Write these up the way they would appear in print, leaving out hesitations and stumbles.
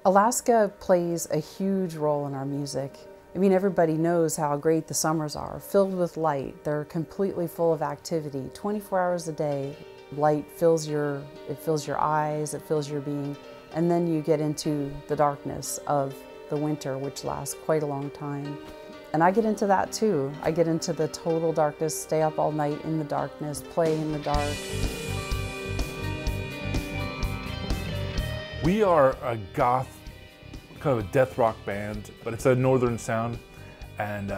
Alaska plays a huge role in our music. I mean, everybody knows how great the summers are, filled with light. They're completely full of activity, 24 hours a day. Light fills your eyes, it fills your being. And then you get into the darkness of the winter, which lasts quite a long time. And I get into that too. I get into the total darkness, stay up all night in the darkness, play in the dark. We are a goth, kind of a death rock band, but it's a northern sound, and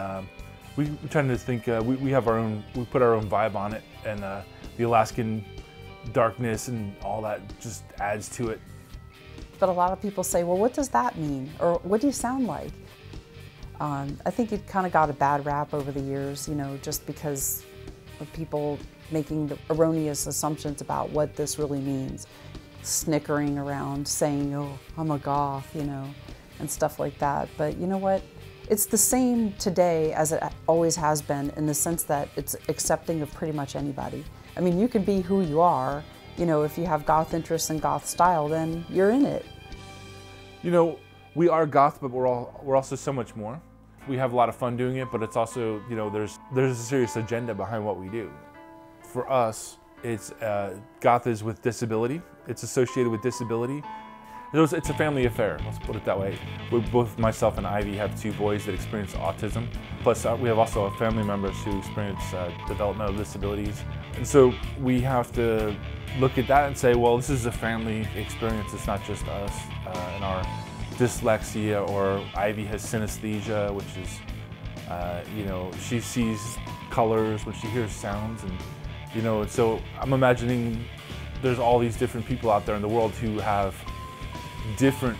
we're trying to think. We have our own. We put our own vibe on it, and the Alaskan darkness and all that just adds to it. But a lot of people say, "Well, what does that mean?" Or "What do you sound like?" I think it kind of got a bad rap over the years, you know, just because of people making the erroneous assumptions about what this really means. Snickering around saying, "Oh, I'm a goth," you know, and stuff like that. But you know what? It's the same today as it always has been, in the sense that it's accepting of pretty much anybody. I mean, you can be who you are. You know, if you have goth interests and goth style, then you're in it. You know, we are goth, but we're also so much more. We have a lot of fun doing it, but it's also, you know, there's a serious agenda behind what we do. For us, it's goth is with disability. It's associated with disability. It's a family affair, let's put it that way. Both myself and Ivy have two boys that experience autism. Plus, we have also family members who experience developmental disabilities. And so we have to look at that and say, well, this is a family experience. It's not just us and our dyslexia, or Ivy has synesthesia, which is, you know, she sees colors when she hears sounds. And you know, so I'm imagining there's all these different people out there in the world who have different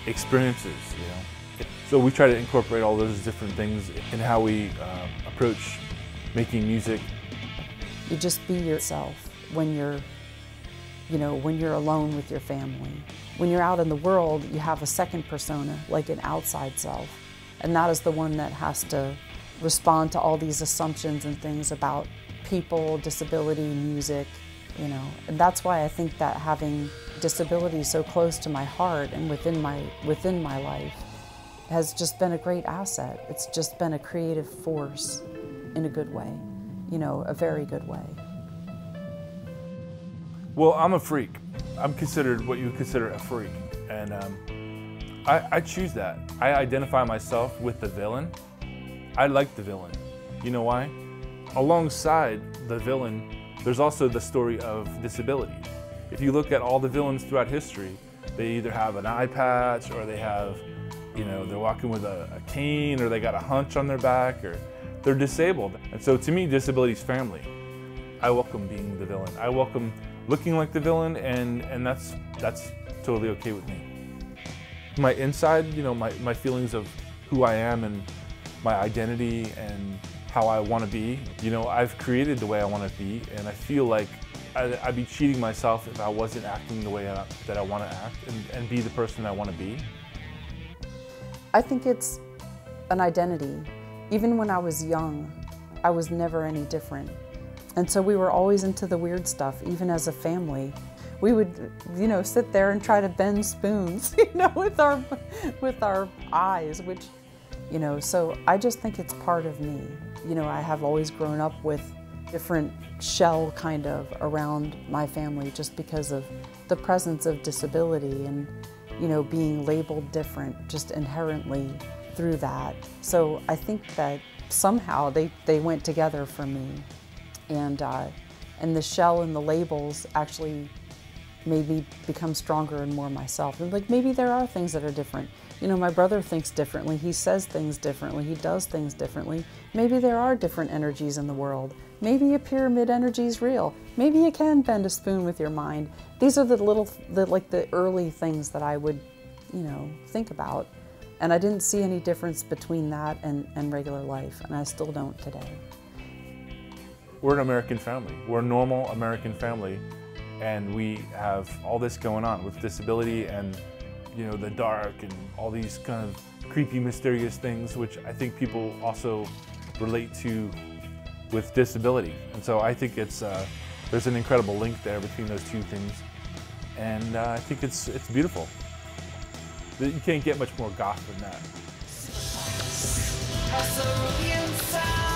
experiences, you know. So we try to incorporate all those different things in how we approach making music. You just be yourself when you're, you know, when you're alone with your family. When you're out in the world, you have a second persona, like an outside self. And that is the one that has to respond to all these assumptions and things about people, disability, music, you know. And that's why I think that having disability so close to my heart and within my life has just been a great asset. It's just been a creative force in a good way, you know, a very good way. Well, I'm a freak. I'm considered what you would consider a freak, and I choose that. I identify myself with the villain. I like the villain. You know why? Alongside the villain, there's also the story of disability. If you look at all the villains throughout history, they either have an eye patch, or they have, you know, they're walking with a cane, or they got a hunch on their back, or they're disabled. And so to me, disability is family. I welcome being the villain. I welcome looking like the villain, and that's totally okay with me. My inside, you know, my feelings of who I am and my identity and how I want to be, you know, I've created the way I want to be, and I feel like I'd be cheating myself if I wasn't acting the way that I want to act and be the person I want to be. I think it's an identity. Even when I was young, I was never any different. And so we were always into the weird stuff, even as a family. We would, you know, sit there and try to bend spoons, you know, with our eyes, which, you know, so I just think it's part of me. You know, I have always grown up with different shell kind of around my family just because of the presence of disability and, you know, being labeled different just inherently through that. So I think that somehow they went together for me. And the shell and the labels actually made me become stronger and more myself. And like, maybe there are things that are different. You know, my brother thinks differently, he says things differently, he does things differently. Maybe there are different energies in the world. Maybe a pyramid energy is real. Maybe you can bend a spoon with your mind. These are the early things that I would, you know, think about. And I didn't see any difference between that and regular life, and I still don't today. We're an American family. We're a normal American family, and we have all this going on with disability and, you know, the dark and all these kind of creepy, mysterious things, which I think people also relate to with disability. And so I think it's there's an incredible link there between those two things, and I think it's beautiful. You can't get much more goth than that. A cerulean sound.